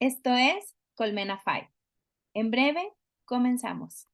Esto es Colmena 5. En breve, comenzamos.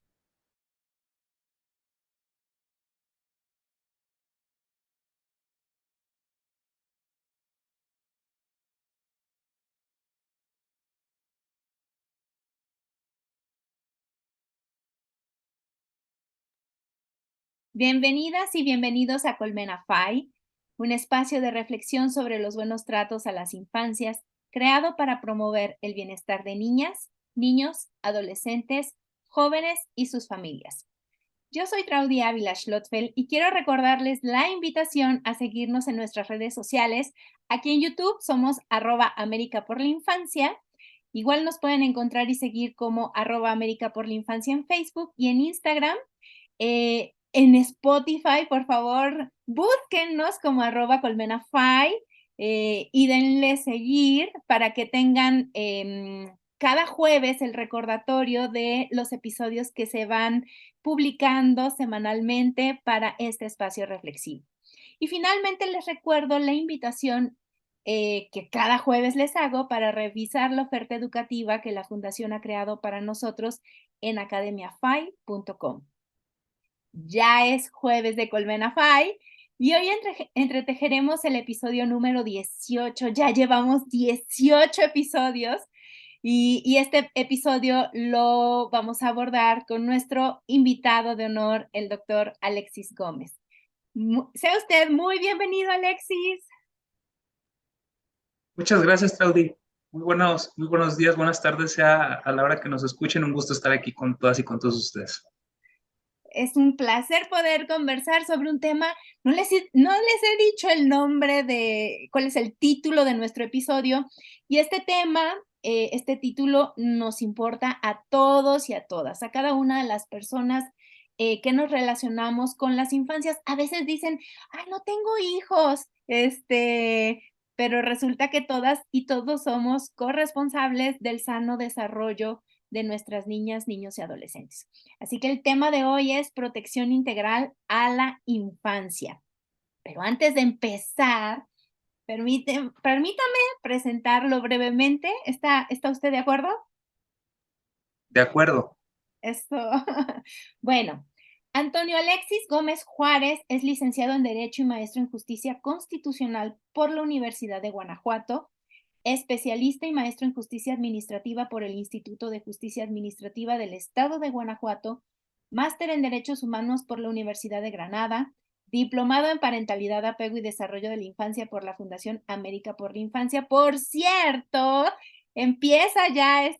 Bienvenidas y bienvenidos a Colmena 5, un espacio de reflexión sobre los buenos tratos a las infancias, creado para promover el bienestar de niñas, niños, adolescentes, jóvenes y sus familias. Yo soy Claudia Ávila Schlottfeld y quiero recordarles la invitación a seguirnos en nuestras redes sociales. Aquí en YouTube somos @América por la Infancia. Igual nos pueden encontrar y seguir como @América por la Infancia en Facebook y en Instagram. En Spotify, por favor, búsquennos como @colmenafy y denle seguir para que tengan cada jueves el recordatorio de los episodios que se van publicando semanalmente para este espacio reflexivo. Y finalmente les recuerdo la invitación que cada jueves les hago para revisar la oferta educativa que la Fundación ha creado para nosotros en academiafy.com. Ya es jueves de Colmena 5 y hoy entretejeremos el episodio número 18. Ya llevamos 18 episodios y este episodio lo vamos a abordar con nuestro invitado de honor, el doctor Alexis Gómez. Sea usted muy bienvenido, Alexis. Muchas gracias, Claudia. Muy buenos días, buenas tardes, sea a la hora que nos escuchen. Un gusto estar aquí con todas y con todos ustedes. Es un placer poder conversar sobre un tema. No les he dicho el nombre de cuál es el título de nuestro episodio. Y este tema, este título nos importa a todos y a todas, a cada una de las personas que nos relacionamos con las infancias. A veces dicen, ay, no tengo hijos, pero resulta que todas y todos somos corresponsables del sano desarrollo de nuestras niñas, niños y adolescentes. Así que el tema de hoy es protección integral a la infancia. Pero antes de empezar, permítame presentarlo brevemente. ¿Está usted de acuerdo? De acuerdo. Esto. Bueno, Antonio Alexis Gómez Juárez es licenciado en Derecho y maestro en Justicia Constitucional por la Universidad de Guanajuato, especialista y maestro en Justicia Administrativa por el Instituto de Justicia Administrativa del Estado de Guanajuato, máster en Derechos Humanos por la Universidad de Granada, diplomado en Parentalidad, Apego y Desarrollo de la Infancia por la Fundación América por la Infancia. Por cierto, empieza ya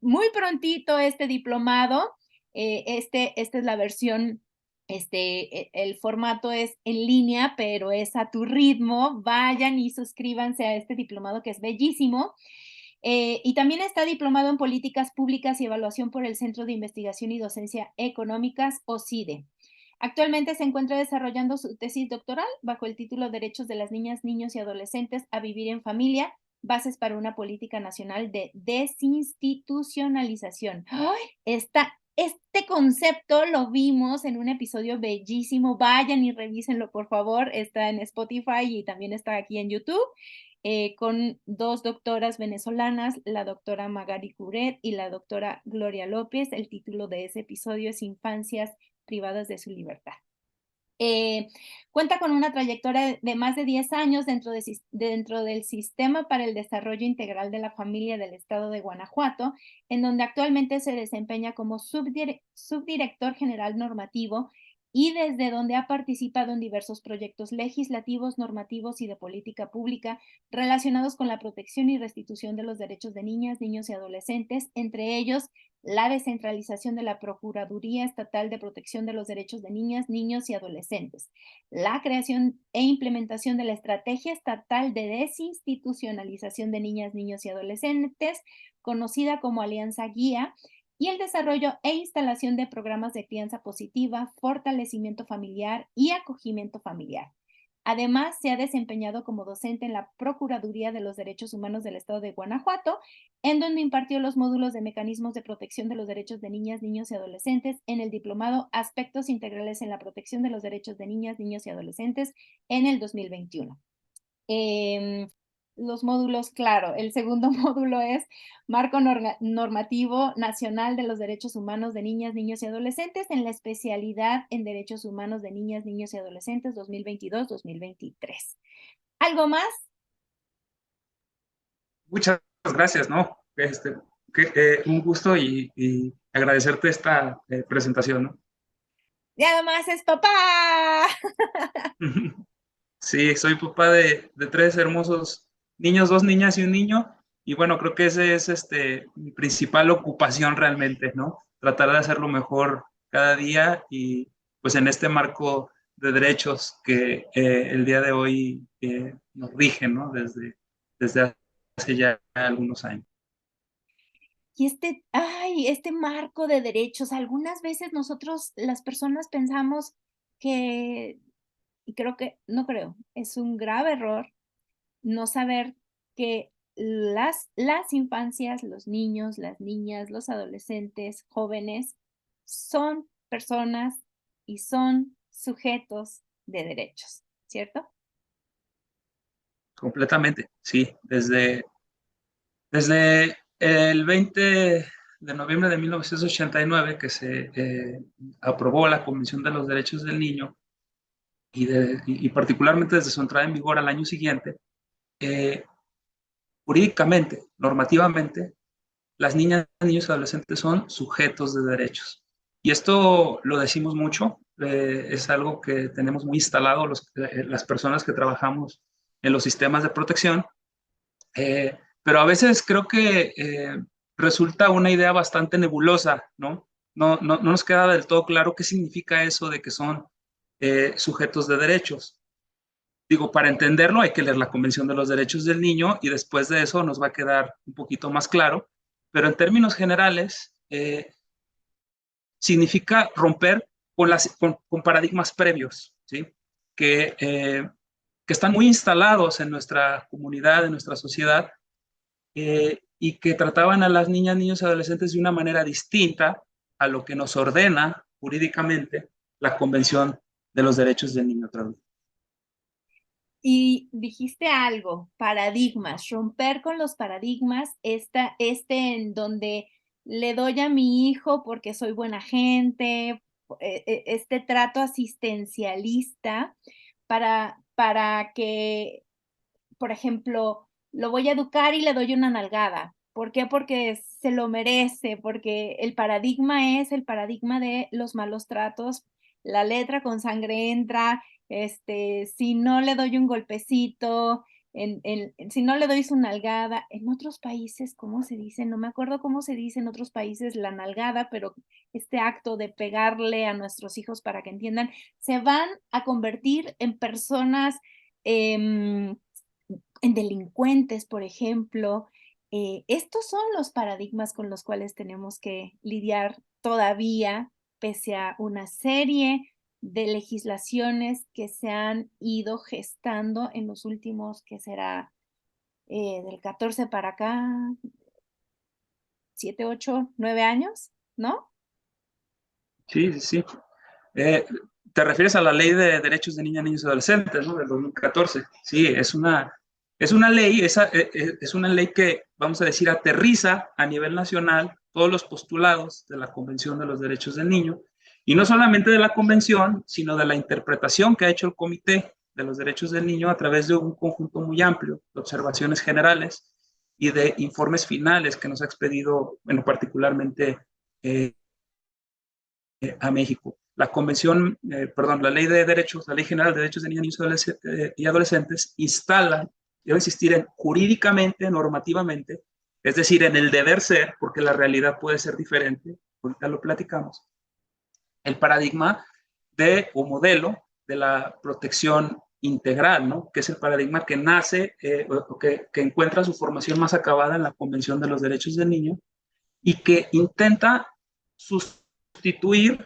muy prontito este diplomado. Esta es la versión, el formato es en línea, pero es a tu ritmo. Vayan y suscríbanse a este diplomado que es bellísimo. Y también está diplomado en Políticas Públicas y Evaluación por el Centro de Investigación y Docencia Económicas, o CIDE. Actualmente se encuentra desarrollando su tesis doctoral bajo el título Derechos de las Niñas, Niños y Adolescentes a Vivir en Familia, Bases para una Política Nacional de Desinstitucionalización. ¡Ay! Este concepto lo vimos en un episodio bellísimo. Vayan y revísenlo, por favor. Está en Spotify y también está aquí en YouTube. Con dos doctoras venezolanas, la doctora Magari Curet y la doctora Gloria López. El título de ese episodio es Infancias privadas de su libertad. Cuenta con una trayectoria de más de 10 años dentro del Sistema para el Desarrollo Integral de la Familia del Estado de Guanajuato, en donde actualmente se desempeña como subdirector general normativo y desde donde ha participado en diversos proyectos legislativos, normativos y de política pública relacionados con la protección y restitución de los derechos de niñas, niños y adolescentes, entre ellos la descentralización de la Procuraduría Estatal de Protección de los Derechos de Niñas, Niños y Adolescentes, la creación e implementación de la Estrategia Estatal de Desinstitucionalización de Niñas, Niños y Adolescentes, conocida como Alianza Guía, y el desarrollo e instalación de programas de crianza positiva, fortalecimiento familiar y acogimiento familiar. Además, se ha desempeñado como docente en la Procuraduría de los Derechos Humanos del Estado de Guanajuato, en donde impartió los módulos de mecanismos de protección de los derechos de niñas, niños y adolescentes en el diplomado Aspectos Integrales en la Protección de los Derechos de Niñas, Niños y Adolescentes en el 2021. los módulos, claro. El segundo módulo es Marco Normativo Nacional de los Derechos Humanos de Niñas, Niños y Adolescentes en la especialidad en Derechos Humanos de Niñas, Niños y Adolescentes 2022-2023. ¿Algo más? Muchas gracias, ¿no? Un gusto y agradecerte esta presentación, ¿no? Y además es papá. Sí, soy papá de tres hermosos niños, dos niñas y un niño. Y bueno, creo que ese es mi principal ocupación realmente, ¿no? Tratar de hacerlo mejor cada día y pues en este marco de derechos que el día de hoy nos rigen, ¿no? Desde hace ya algunos años. Y este marco de derechos, algunas veces nosotros, las personas pensamos que, y creo que, no creo, es un grave error no saber que las infancias, los niños, las niñas, los adolescentes, jóvenes, son personas y son sujetos de derechos, ¿cierto? Completamente, sí. Desde el 20 de noviembre de 1989 que se aprobó la Convención de los Derechos del Niño y particularmente desde su entrada en vigor al año siguiente, eh, jurídicamente, normativamente, las niñas, niños y adolescentes son sujetos de derechos. Y esto lo decimos mucho, es algo que tenemos muy instalado las personas que trabajamos en los sistemas de protección. Pero a veces creo que resulta una idea bastante nebulosa, ¿no? No nos queda del todo claro qué significa eso de que son sujetos de derechos. Digo, para entenderlo hay que leer la Convención de los Derechos del Niño y después de eso nos va a quedar un poquito más claro, pero en términos generales significa romper con paradigmas previos, ¿sí? Que, eh, que están muy instalados en nuestra comunidad, en nuestra sociedad, y que trataban a las niñas, niños y adolescentes de una manera distinta a lo que nos ordena jurídicamente la Convención de los Derechos del Niño. Y dijiste algo, paradigmas, romper con los paradigmas, en donde le doy a mi hijo porque soy buena gente, este trato asistencialista para que, por ejemplo, lo voy a educar y le doy una nalgada. ¿Por qué? Porque se lo merece, porque el paradigma es el paradigma de los malos tratos, la letra con sangre entra, si no le doy un golpecito, si no le doy su nalgada, en otros países, ¿cómo se dice? No me acuerdo cómo se dice en otros países la nalgada, pero este acto de pegarle a nuestros hijos para que entiendan, se van a convertir en personas eh, en delincuentes, por ejemplo. Estos son los paradigmas con los cuales tenemos que lidiar todavía, pese a una serie de legislaciones que se han ido gestando en los últimos, que será del 14 para acá, 7, 8, 9 años, ¿no? Sí, sí, sí. Eh, Te refieres a la Ley de Derechos de Niñas, Niños y Adolescentes, ¿no? Del 2014. Sí, es una ley, es una ley que, vamos a decir, aterriza a nivel nacional todos los postulados de la Convención de los Derechos del Niño, y no solamente de la Convención, sino de la interpretación que ha hecho el Comité de los Derechos del Niño a través de un conjunto muy amplio de observaciones generales y de informes finales que nos ha expedido, bueno, particularmente eh, a México. La Convención, perdón, la Ley de Derechos, la Ley General de Derechos de Niños y Adolescentes instala, debe insistir en jurídicamente, normativamente, es decir, en el deber ser, porque la realidad puede ser diferente, ahorita lo platicamos, el paradigma de o modelo de la protección integral, ¿no? Que es el paradigma que nace, que encuentra su formación más acabada en la Convención de los Derechos del Niño y que intenta sustituir,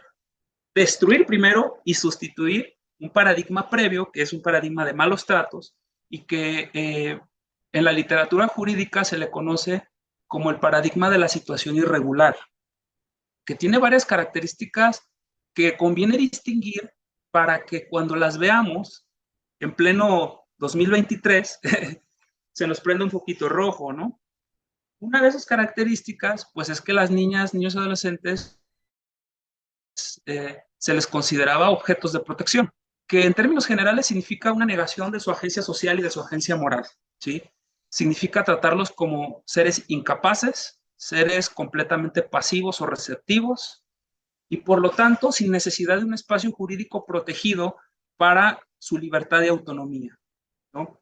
destruir primero y sustituir un paradigma previo, que es un paradigma de malos tratos, y que en la literatura jurídica se le conoce como el paradigma de la situación irregular, que tiene varias características que conviene distinguir para que cuando las veamos en pleno 2023 se nos prende un poquito rojo, ¿no? Una de esas características, pues es que las niñas, niños y adolescentes se les consideraba objetos de protección, que en términos generales significa una negación de su agencia social y de su agencia moral, ¿sí? Significa tratarlos como seres incapaces, seres completamente pasivos o receptivos, y por lo tanto sin necesidad de un espacio jurídico protegido para su libertad y autonomía, ¿no?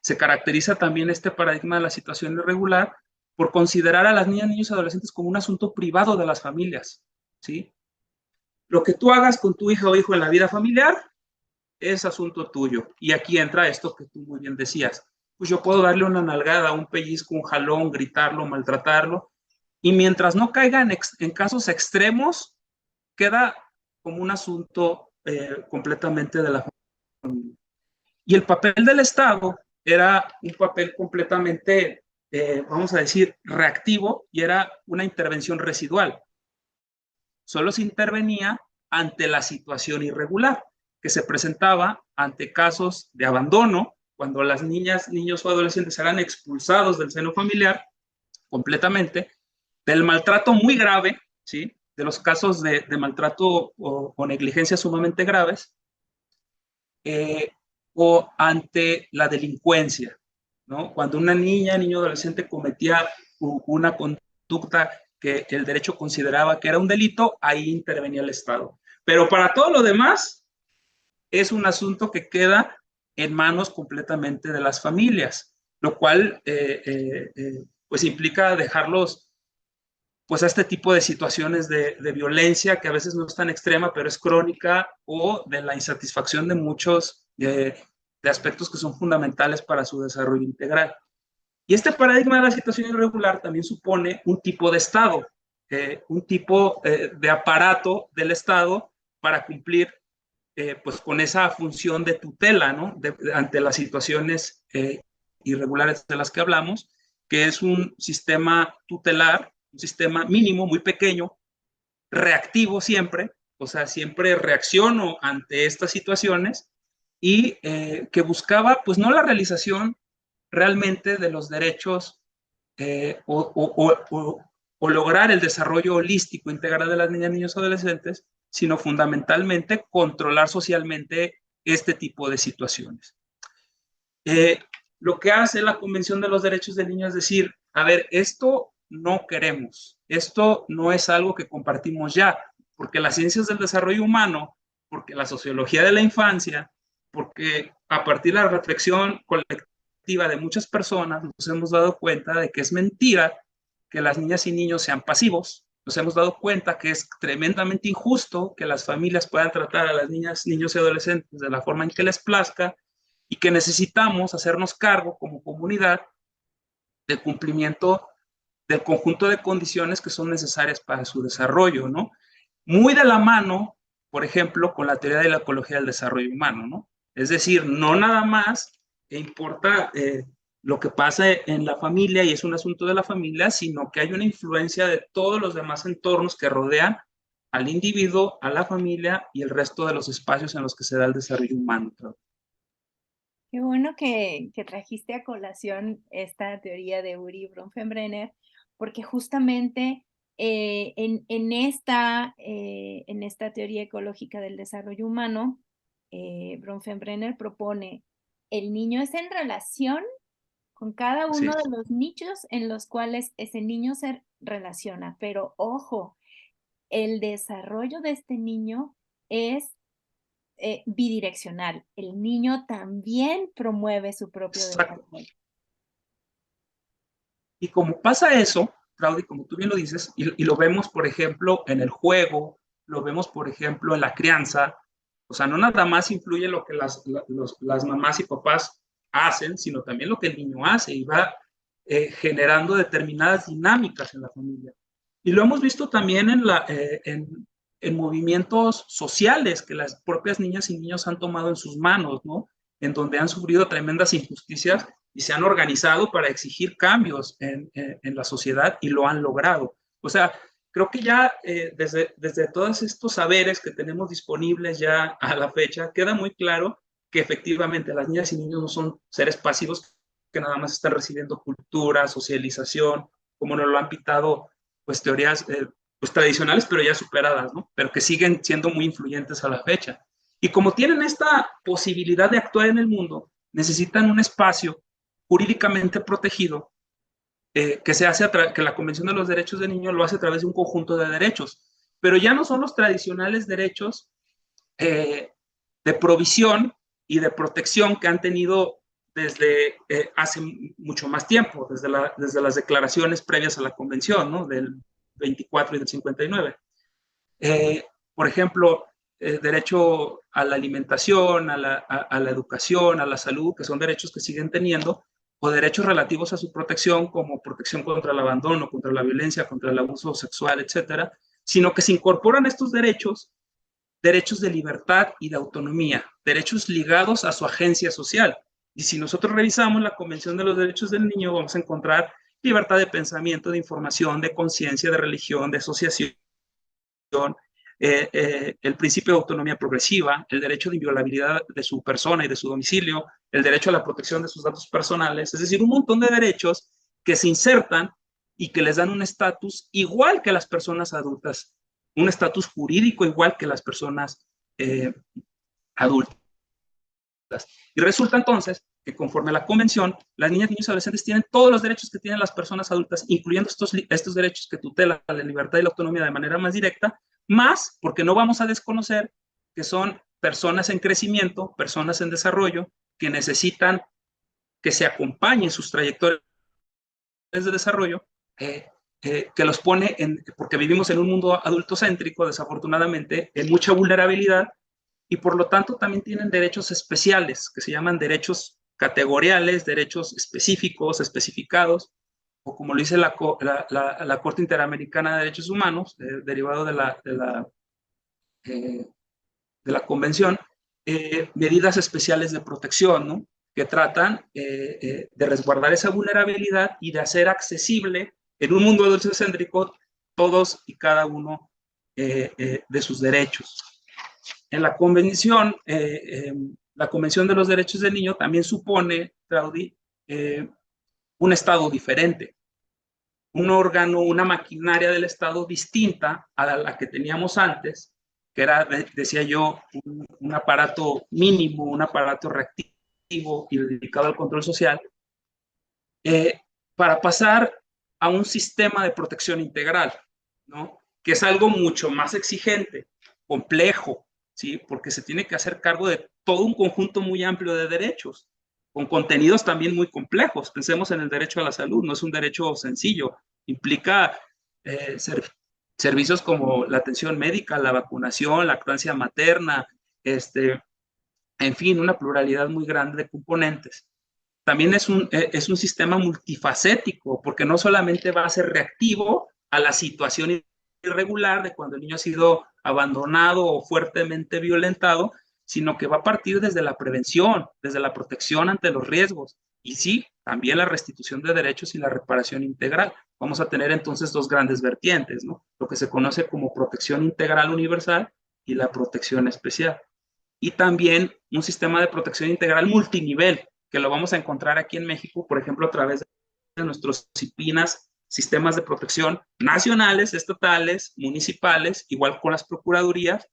Se caracteriza también este paradigma de la situación irregular por considerar a las niñas, niños y adolescentes como un asunto privado de las familias, ¿sí? Lo que tú hagas con tu hija o hijo en la vida familiar es asunto tuyo. Y aquí entra esto que tú muy bien decías. Pues yo puedo darle una nalgada, un pellizco, un jalón, gritarlo, maltratarlo. Y mientras no caiga en casos extremos, queda como un asunto completamente de la familia. Y el papel del Estado era un papel completamente, vamos a decir, reactivo y era una intervención residual. Solo se intervenía ante la situación irregular que se presentaba ante casos de abandono, cuando las niñas, niños o adolescentes eran expulsados del seno familiar completamente, del maltrato muy grave, ¿sí? De los casos de maltrato o negligencia sumamente graves, eh, o ante la delincuencia, ¿no? Cuando una niña, niño adolescente cometía una conducta que el derecho consideraba que era un delito, ahí intervenía el Estado. Pero para todo lo demás, es un asunto que queda en manos completamente de las familias, lo cual pues implica dejarlos pues a este tipo de situaciones de violencia que a veces no es tan extrema, pero es crónica, o de la insatisfacción de muchos de aspectos que son fundamentales para su desarrollo integral. Y este paradigma de la situación irregular también supone un tipo de Estado, un tipo de aparato del Estado para cumplir pues con esa función de tutela, ¿no? Ante las situaciones irregulares de las que hablamos, que es un sistema tutelar, un sistema mínimo, muy pequeño, reactivo siempre, o sea, siempre reacciono ante estas situaciones y que buscaba, pues, no la realización realmente de los derechos o lograr el desarrollo holístico integral de las niñas, niños y adolescentes, sino fundamentalmente controlar socialmente este tipo de situaciones. Eh, lo que hace la Convención de los Derechos del Niño es decir, a ver, esto no queremos, esto no es algo que compartimos ya, porque las ciencias del desarrollo humano, porque la sociología de la infancia, porque a partir de la reflexión colectiva de muchas personas nos hemos dado cuenta de que es mentira que las niñas y niños sean pasivos, nos hemos dado cuenta que es tremendamente injusto que las familias puedan tratar a las niñas, niños y adolescentes de la forma en que les plazca, y que necesitamos hacernos cargo como comunidad del cumplimiento del conjunto de condiciones que son necesarias para su desarrollo, ¿no? Muy de la mano, por ejemplo, con la teoría de la ecología del desarrollo humano, ¿no? Es decir, no nada más importa lo que pasa en la familia y es un asunto de la familia, sino que hay una influencia de todos los demás entornos que rodean al individuo, a la familia y el resto de los espacios en los que se da el desarrollo humano. Qué bueno que trajiste a colación esta teoría de Uri Bronfenbrenner, porque justamente en esta teoría ecológica del desarrollo humano, Bronfenbrenner propone el niño es en relación con cada Sí, uno de los nichos en los cuales ese niño se relaciona, pero ojo, el desarrollo de este niño es bidireccional. El niño también promueve su propio exacto. desarrollo. Y como pasa eso, Claudia, como tú bien lo dices, y lo vemos, por ejemplo, en el juego, lo vemos, por ejemplo, en la crianza, o sea, no nada más influye lo que las mamás y papás hacen, sino también lo que el niño hace y va generando determinadas dinámicas en la familia. Y lo hemos visto también en movimientos sociales que las propias niñas y niños han tomado en sus manos, ¿no? En donde han sufrido tremendas injusticias y se han organizado para exigir cambios en la sociedad y lo han logrado. O sea, creo que ya desde todos estos saberes que tenemos disponibles ya a la fecha, queda muy claro que efectivamente las niñas y niños no son seres pasivos que nada más están recibiendo cultura, socialización, como nos lo han pintado, pues teorías pues, tradicionales, pero ya superadas, ¿no? Pero que siguen siendo muy influyentes a la fecha. Y como tienen esta posibilidad de actuar en el mundo, necesitan un espacio jurídicamente protegido que se hace que la Convención de los Derechos del Niño lo hace a través de un conjunto de derechos, pero ya no son los tradicionales derechos de provisión y de protección que han tenido desde hace mucho más tiempo, desde las declaraciones previas a la Convención, ¿no? Del 24 y del 59. Por ejemplo, derecho a la alimentación, a la educación, a la salud, que son derechos que siguen teniendo, o derechos relativos a su protección, como protección contra el abandono, contra la violencia, contra el abuso sexual, etcétera, sino que se incorporan estos derechos, derechos de libertad y de autonomía, derechos ligados a su agencia social. Y si nosotros revisamos la Convención de los Derechos del Niño, vamos a encontrar libertad de pensamiento, de información, de conciencia, de religión, de asociación, el principio de autonomía progresiva, el derecho de inviolabilidad de su persona y de su domicilio, el derecho a la protección de sus datos personales, es decir, un montón de derechos que se insertan y que les dan un estatus igual que las personas adultas, un estatus jurídico igual que las personas adultas. Y resulta entonces que conforme a la convención, las niñas, niños y adolescentes tienen todos los derechos que tienen las personas adultas, incluyendo estos derechos que tutelan la libertad y la autonomía de manera más directa, más porque no vamos a desconocer que son personas en crecimiento, personas en desarrollo, que necesitan que se acompañen sus trayectorias de desarrollo, que los pone porque vivimos en un mundo adultocéntrico, desafortunadamente, en mucha vulnerabilidad, y por lo tanto también tienen derechos especiales, que se llaman derechos categoriales, derechos específicos, especificados, o como lo dice la Corte Interamericana de Derechos Humanos, derivado de la Convención, medidas especiales de protección, ¿no? Que tratan de resguardar esa vulnerabilidad y de hacer accesible en un mundo adultocéntrico todos y cada uno de sus derechos. En la Convención de los Derechos del Niño también supone, Claudi, un Estado diferente, un órgano, una maquinaria del Estado distinta a la que teníamos antes, que era, decía yo, un aparato mínimo, un aparato reactivo y dedicado al control social, para pasar a un sistema de protección integral, ¿no? Que es algo mucho más exigente, complejo, ¿sí? Porque se tiene que hacer cargo de todo un conjunto muy amplio de derechos, con contenidos también muy complejos. Pensemos en el derecho a la salud, no es un derecho sencillo, implica servicios como la atención médica, la vacunación, lactancia materna, en fin, una pluralidad muy grande de componentes. También es un sistema multifacético, porque no solamente va a ser reactivo a la situación irregular de cuando el niño ha sido abandonado o fuertemente violentado, sino que va a partir desde la prevención, desde la protección ante los riesgos. Y sí, también la restitución de derechos y la reparación integral. Vamos a tener entonces dos grandes vertientes, ¿no? Lo que se conoce como protección integral universal y la protección especial. Y también un sistema de protección integral multinivel, que lo vamos a encontrar aquí en México, por ejemplo, a través de nuestros CIPINAS, sistemas de protección nacionales, estatales, municipales, igual con las procuradurías,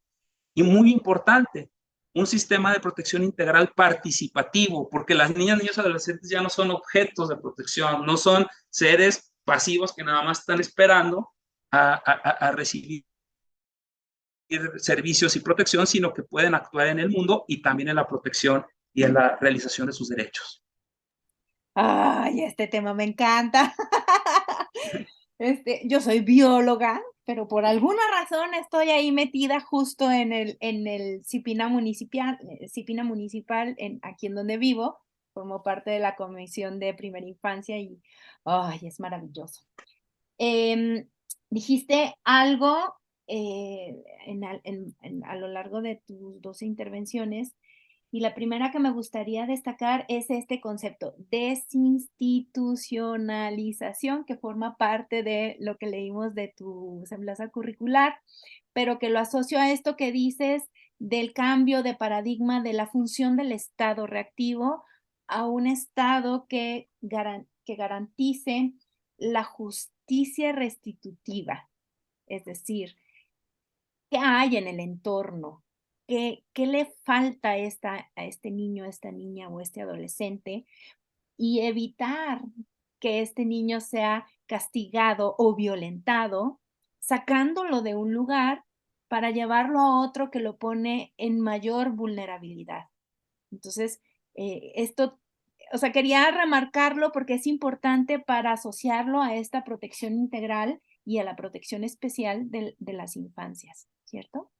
y muy importante, un sistema de protección integral participativo, porque las niñas, niños y adolescentes ya no son objetos de protección, no son seres pasivos que nada más están esperando a recibir servicios y protección, sino que pueden actuar en el mundo y también en la protección y en la realización de sus derechos. Ay, este tema me encanta. Yo soy bióloga, pero por alguna razón estoy ahí metida justo en el CIPINA municipal aquí en donde vivo, como parte de la Comisión de Primera Infancia y, ay, es maravilloso. Dijiste algo a lo largo de tus 12 intervenciones y la primera que me gustaría destacar es este concepto, desinstitucionalización, que forma parte de lo que leímos de tu semblanza curricular, pero que lo asocio a esto que dices del cambio de paradigma de la función del Estado reactivo a un Estado que garantice la justicia restitutiva, es decir, ¿qué hay en el entorno? ¿Qué le falta a este niño, a esta niña o este adolescente? Y evitar que este niño sea castigado o violentado, sacándolo de un lugar para llevarlo a otro que lo pone en mayor vulnerabilidad. Entonces, esto, o sea, quería remarcarlo porque es importante para asociarlo a esta protección integral y a la protección especial de las infancias, ¿cierto?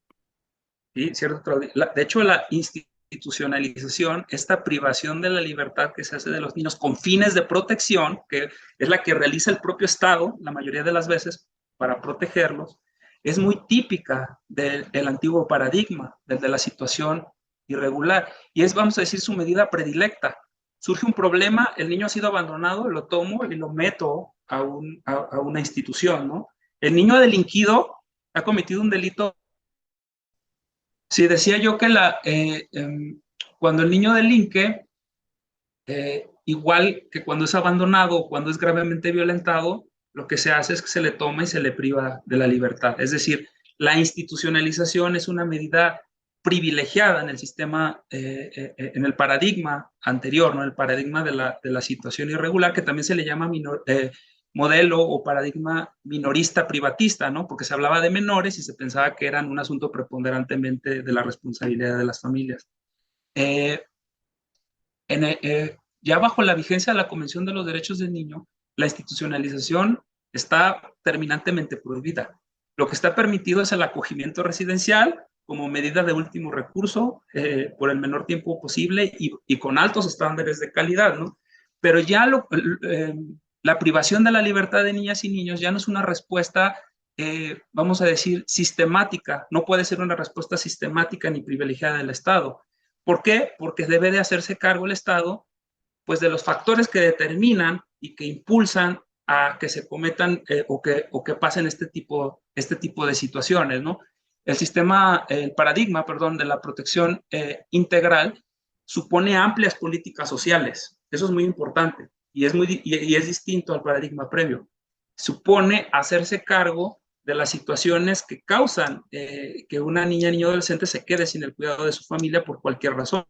Sí, cierto, Claudia. De hecho, la institucionalización, esta privación de la libertad que se hace de los niños con fines de protección, que es la que realiza el propio Estado la mayoría de las veces para protegerlos, es muy típica del antiguo paradigma, del de la situación irregular. Y es, vamos a decir, su medida predilecta. Surge un problema, el niño ha sido abandonado, lo tomo y lo meto a una institución, ¿no? El niño ha delinquido, ha cometido un delito. Sí, decía yo que cuando el niño delinque, igual que cuando es abandonado o cuando es gravemente violentado, lo que se hace es que se le toma y se le priva de la libertad. Es decir, la institucionalización es una medida privilegiada en el sistema, en el paradigma anterior, ¿no? El paradigma de la situación irregular, que también se le llama modelo o paradigma minorista privatista, ¿no? Porque se hablaba de menores y se pensaba que eran un asunto preponderantemente de la responsabilidad de las familias. Eh, ya bajo la vigencia de la Convención de los Derechos del Niño, la institucionalización está terminantemente prohibida. Lo que está permitido es el acogimiento residencial como medida de último recurso por el menor tiempo posible y con altos estándares de calidad, ¿no? Pero ya la privación de la libertad de niñas y niños ya no es una respuesta, vamos a decir, sistemática, no puede ser una respuesta sistemática ni privilegiada del Estado. ¿Por qué? Porque debe de hacerse cargo el Estado, pues, de los factores que determinan y que impulsan a que se cometan o que pasen este tipo de situaciones, ¿no? El paradigma, perdón, de la protección integral supone amplias políticas sociales. Eso es muy importante y es distinto al paradigma previo. Supone hacerse cargo de las situaciones que causan que una niña, niño, adolescente se quede sin el cuidado de su familia por cualquier razón.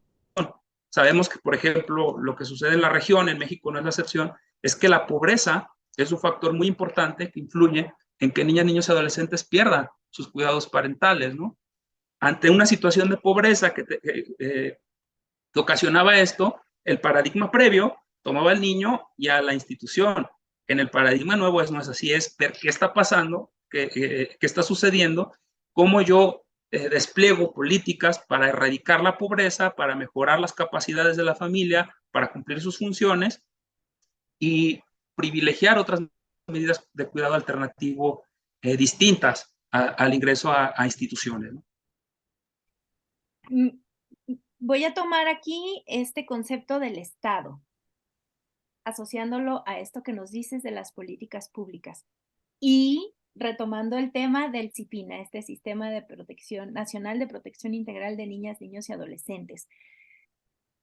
Sabemos que, por ejemplo, lo que sucede en la región, en México no es la excepción, es que la pobreza es un factor muy importante que influye en que niñas, niños y adolescentes pierdan sus cuidados parentales, ¿no? Ante una situación de pobreza que ocasionaba esto, el paradigma previo tomaba al niño y a la institución. En el paradigma nuevo no es así, es ver qué está pasando, qué está sucediendo, cómo yo despliego políticas para erradicar la pobreza, para mejorar las capacidades de la familia, para cumplir sus funciones y privilegiar otras medidas de cuidado alternativo distintas al ingreso a instituciones, ¿no? Mm, Voy a tomar aquí este concepto del Estado, asociándolo a esto que nos dices de las políticas públicas y retomando el tema del CIPINA, este Sistema de Protección Nacional de Protección Integral de Niñas, Niños y Adolescentes.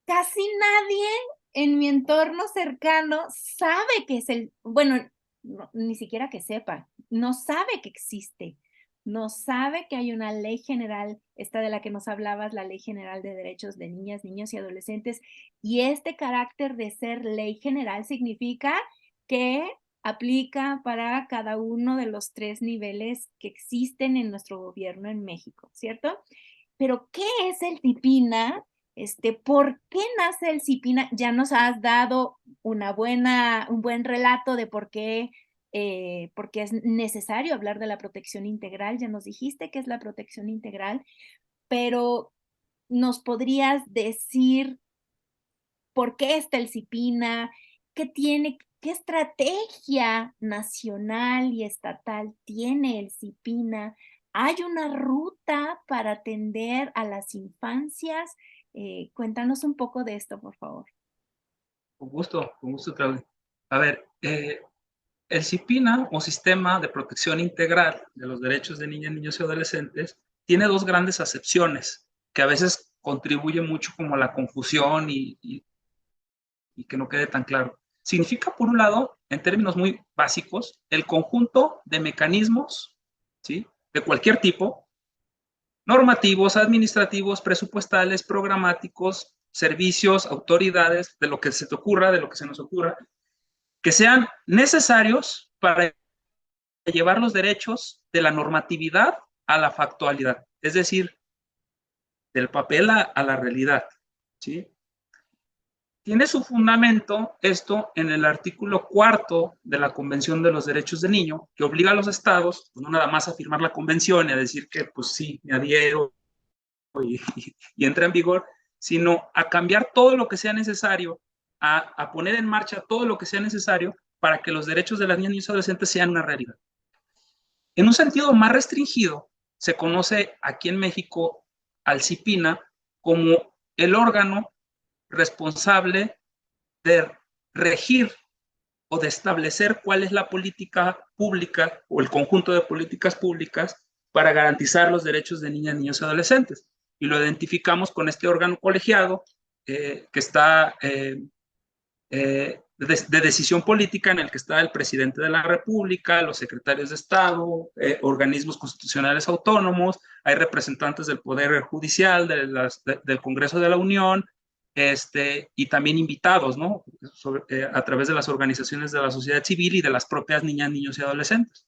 Casi nadie en mi entorno cercano sabe que es bueno, ni siquiera que sepa, no sabe que existe, no sabe que hay una ley general, esta de la que nos hablabas, la Ley General de Derechos de Niñas, Niños y Adolescentes, y este carácter de ser ley general significa que aplica para cada uno de los 3 niveles que existen en nuestro gobierno en México, ¿cierto? Pero, ¿qué es el CIPINA? ¿Por qué nace el CIPINA? Ya nos has dado un buen relato de por qué es necesario hablar de la protección integral. Ya nos dijiste qué es la protección integral, pero ¿nos podrías decir por qué está el CIPINA? ¿Qué estrategia nacional y estatal tiene el CIPINA? ¿Hay una ruta para atender a las infancias? Cuéntanos un poco de esto, por favor. Con gusto, Claudia. A ver, el CIPINA o Sistema de Protección Integral de los Derechos de Niñas, Niños y Adolescentes tiene dos grandes acepciones que a veces contribuyen mucho como a la confusión y que no quede tan claro. Significa, por un lado, en términos muy básicos, el conjunto de mecanismos, ¿sí?, de cualquier tipo, normativos, administrativos, presupuestales, programáticos, servicios, autoridades, de lo que se te ocurra, de lo que se nos ocurra, que sean necesarios para llevar los derechos de la normatividad a la factualidad, es decir, del papel a la realidad, ¿sí? Tiene su fundamento esto en el artículo cuarto de la Convención de los Derechos del Niño, que obliga a los estados, pues, no nada más a firmar la convención y a decir que, pues sí, me adhiero y entra en vigor, sino a cambiar todo lo que sea necesario, a poner en marcha todo lo que sea necesario para que los derechos de las niñas y adolescentes sean una realidad. En un sentido más restringido, se conoce aquí en México al CIPINA como el órgano responsable de regir o de establecer cuál es la política pública o el conjunto de políticas públicas para garantizar los derechos de niñas, niños y adolescentes. Y lo identificamos con este órgano colegiado que está de decisión política, en el que está el presidente de la República, los secretarios de Estado, organismos constitucionales autónomos, hay representantes del Poder Judicial, del Congreso de la Unión, y también invitados, ¿no? A través de las organizaciones de la sociedad civil y de las propias niñas, niños y adolescentes.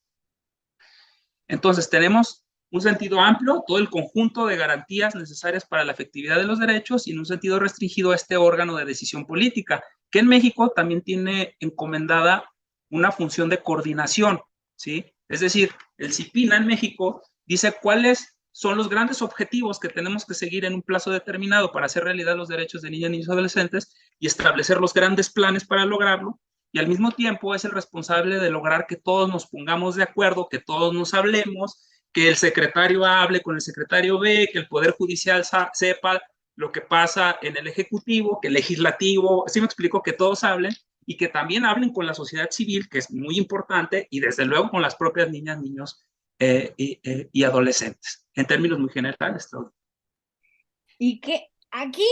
Entonces, tenemos un sentido amplio, todo el conjunto de garantías necesarias para la efectividad de los derechos, y en un sentido restringido este órgano de decisión política, que en México también tiene encomendada una función de coordinación, ¿sí? Es decir, el CIPINA en México dice cuáles son los grandes objetivos que tenemos que seguir en un plazo determinado para hacer realidad los derechos de niñas, niños y adolescentes y establecer los grandes planes para lograrlo, y al mismo tiempo es el responsable de lograr que todos nos pongamos de acuerdo, que todos nos hablemos, que el secretario A hable con el secretario B, que el Poder Judicial sepa lo que pasa en el Ejecutivo, que el Legislativo, así me explico, que todos hablen y que también hablen con la sociedad civil, que es muy importante, y desde luego con las propias niñas, niños y adolescentes, en términos muy generales. Y que aquí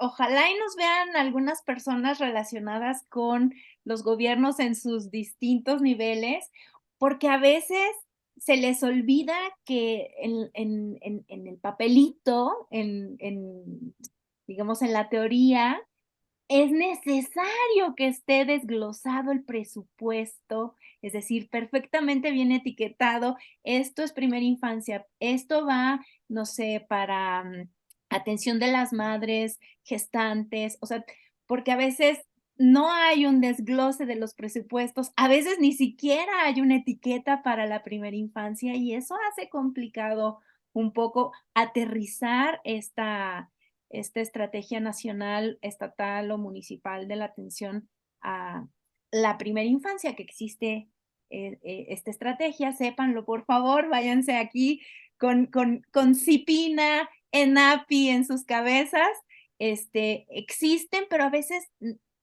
ojalá y nos vean algunas personas relacionadas con los gobiernos en sus distintos niveles, porque a veces se les olvida que en el papelito, digamos, en la teoría, es necesario que esté desglosado el presupuesto, es decir, perfectamente bien etiquetado. Esto es primera infancia, esto va, no sé, para atención de las madres gestantes, o sea, porque a veces no hay un desglose de los presupuestos, a veces ni siquiera hay una etiqueta para la primera infancia y eso hace complicado un poco aterrizar esta estrategia nacional, estatal o municipal de la atención a la primera infancia que existe esta estrategia, sépanlo por favor, váyanse aquí con CIPINA, ENAPI en sus cabezas, existen, pero a veces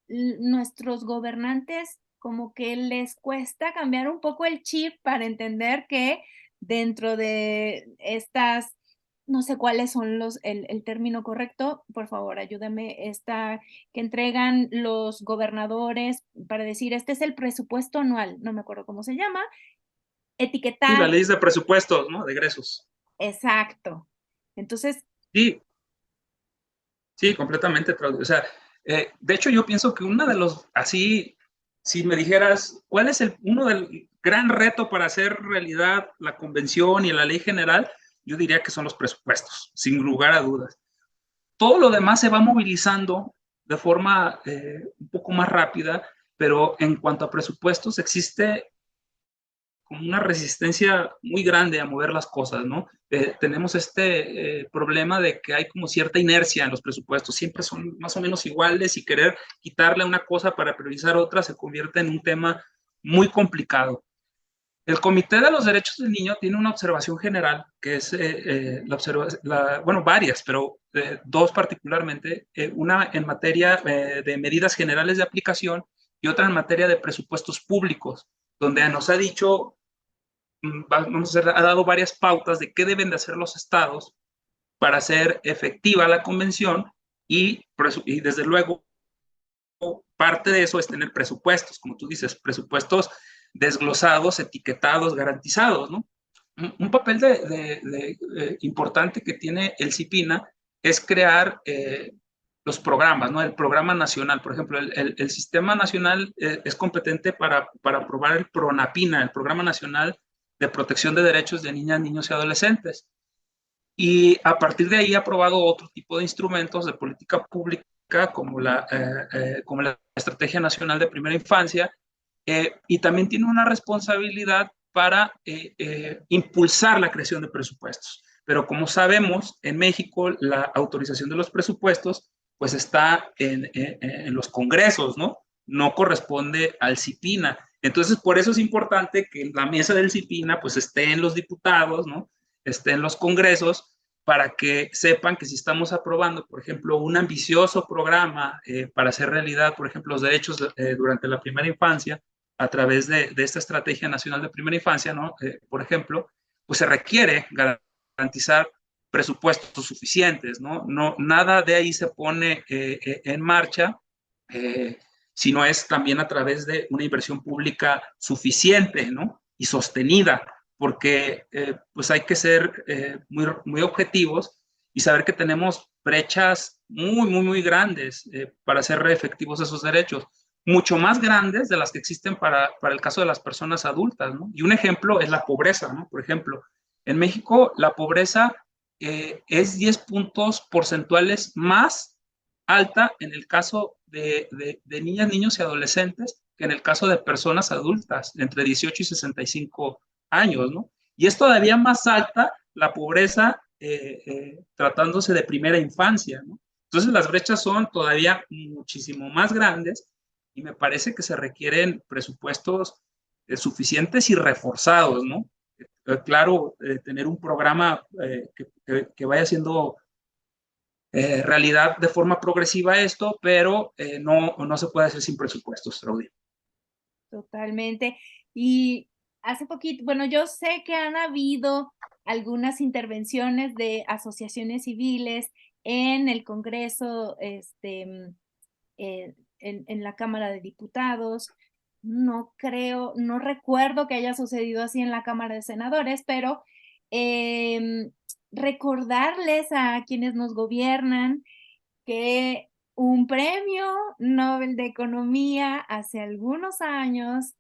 nuestros gobernantes como que les cuesta cambiar un poco el chip para entender que dentro de estas, no sé cuáles son el término correcto, por favor, ayúdame, que entregan los gobernadores para decir, este es el presupuesto anual, no me acuerdo cómo se llama, Sí, etiquetar. la ley de presupuestos, ¿no? De egresos. Exacto. Entonces, Sí, sí, completamente. O sea, de hecho yo pienso que uno de los, así, si me dijeras, ¿cuál es uno del gran reto para hacer realidad la convención y la ley general? Yo diría que son los presupuestos, sin lugar a dudas. Todo lo demás se va movilizando de forma un poco más rápida, pero en cuanto a presupuestos existe como una resistencia muy grande a mover las cosas, ¿no? Tenemos este problema de que hay como cierta inercia en los presupuestos, siempre son más o menos iguales y querer quitarle una cosa para priorizar otra se convierte en un tema muy complicado. El Comité de los Derechos del Niño tiene una observación general, que es bueno, varias, pero dos particularmente, una en materia de medidas generales de aplicación y otra en materia de presupuestos públicos, donde nos ha dicho, vamos a hacer, ha dado varias pautas de qué deben de hacer los estados para hacer efectiva la convención y desde luego parte de eso es tener presupuestos, como tú dices, presupuestos desglosados, etiquetados, garantizados, ¿no? Un papel importante que tiene el CIPINA es crear los programas, ¿no? El programa nacional, por ejemplo, el sistema nacional es competente para aprobar el PRONAPINA, el Programa Nacional de Protección de Derechos de Niñas, Niños y Adolescentes. Y a partir de ahí ha aprobado otro tipo de instrumentos de política pública como la Estrategia Nacional de Primera Infancia, y también tiene una responsabilidad para impulsar la creación de presupuestos. Pero como sabemos, en México la autorización de los presupuestos pues está en los congresos, ¿no? No corresponde al CIPINA. Entonces, por eso es importante que la mesa del CIPINA pues esté en los diputados, ¿no? Esté en los congresos, para que sepan que si estamos aprobando, por ejemplo, un ambicioso programa para hacer realidad, por ejemplo, los derechos durante la primera infancia, a través de esta Estrategia Nacional de Primera Infancia, ¿no? Por ejemplo, pues se requiere garantizar presupuestos suficientes, ¿no? Nada de ahí se pone en marcha si no es también a través de una inversión pública suficiente, ¿no? Y sostenida, porque pues hay que ser muy objetivos y saber que tenemos brechas muy grandes para hacer efectivos esos derechos, mucho más grandes de las que existen para el caso de las personas adultas, ¿no? Y un ejemplo es la pobreza, ¿no? Por ejemplo, en México la pobreza es 10 puntos porcentuales más alta en el caso de niñas, niños y adolescentes que en el caso de personas adultas entre 18 y 65 años, ¿no? Y es todavía más alta la pobreza tratándose de primera infancia, ¿no? Entonces las brechas son todavía muchísimo más grandes y me parece que se requieren presupuestos suficientes y reforzados, ¿no? Claro, tener un programa que vaya siendo realidad de forma progresiva esto, pero no se puede hacer sin presupuestos, Claudia. Totalmente. Y hace poquito, bueno, yo sé que han habido algunas intervenciones de asociaciones civiles en el Congreso, en la Cámara de Diputados. No creo, no recuerdo que haya sucedido así en la Cámara de Senadores, pero recordarles a quienes nos gobiernan que un premio Nobel de Economía hace algunos años,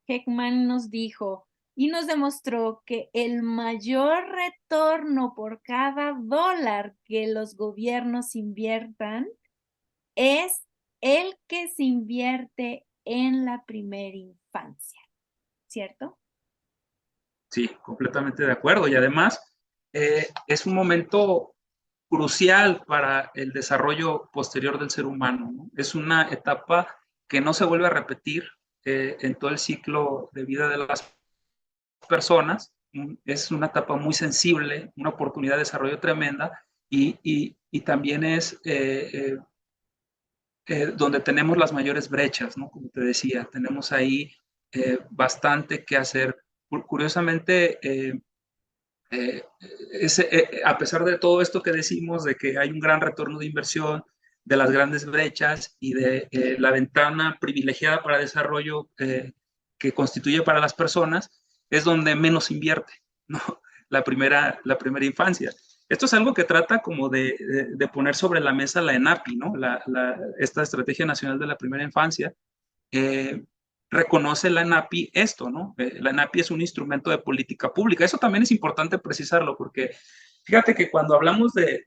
Heckman nos dijo y nos demostró que el mayor retorno por cada dólar que los gobiernos inviertan es el que se invierte en la primera infancia, ¿cierto? Sí, completamente de acuerdo. Y además es un momento crucial para el desarrollo posterior del ser humano, ¿no? Es una etapa que no se vuelve a repetir en todo el ciclo de vida de las personas. Es una etapa muy sensible, una oportunidad de desarrollo tremenda y también es donde tenemos las mayores brechas, ¿no? Como te decía, tenemos ahí bastante que hacer. Curiosamente, eh, a pesar de todo esto que decimos, de que hay un gran retorno de inversión, de las grandes brechas y de la ventana privilegiada para desarrollo que constituye para las personas, es donde menos invierte, ¿no? La primera infancia. Esto es algo que trata como de poner sobre la mesa la ENAPI, ¿no? Esta Estrategia Nacional de la Primera Infancia, eh, reconoce la ENAPI esto, ¿no? La ENAPI es un instrumento de política pública. Eso también es importante precisarlo porque fíjate que cuando hablamos de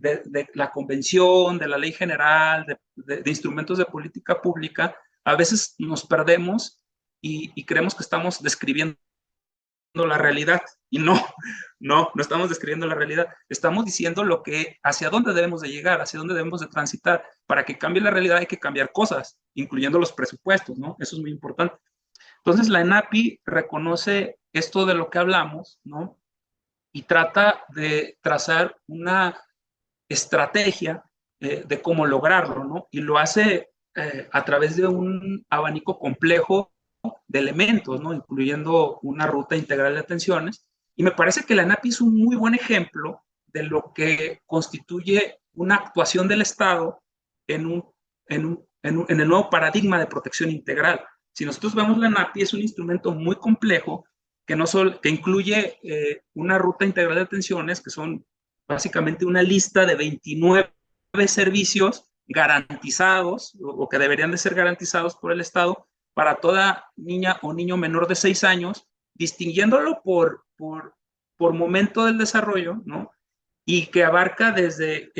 la convención, de la ley general, de instrumentos de política pública, a veces nos perdemos y creemos que estamos describiendo la realidad y no estamos describiendo la realidad, estamos diciendo hacia dónde debemos de llegar, hacia dónde debemos de transitar. Para que cambie la realidad hay que cambiar cosas, incluyendo los presupuestos, ¿no? Eso es muy importante. Entonces la ENAPI reconoce esto de lo que hablamos, ¿no? Y trata de trazar una estrategia de cómo lograrlo, ¿no? Y lo hace a través de un abanico complejo de elementos, ¿no? Incluyendo una ruta integral de atenciones. Y me parece que la ANAPI es un muy buen ejemplo de lo que constituye una actuación del Estado en un en el nuevo paradigma de protección integral. Si nosotros vemos la NAPI, es un instrumento muy complejo que, no solo, que incluye una ruta integral de atenciones, que son básicamente una lista de 29 servicios garantizados o que deberían de ser garantizados por el Estado para toda niña o niño menor de 6 años, distinguiéndolo por momento del desarrollo, ¿no? Y que abarca desde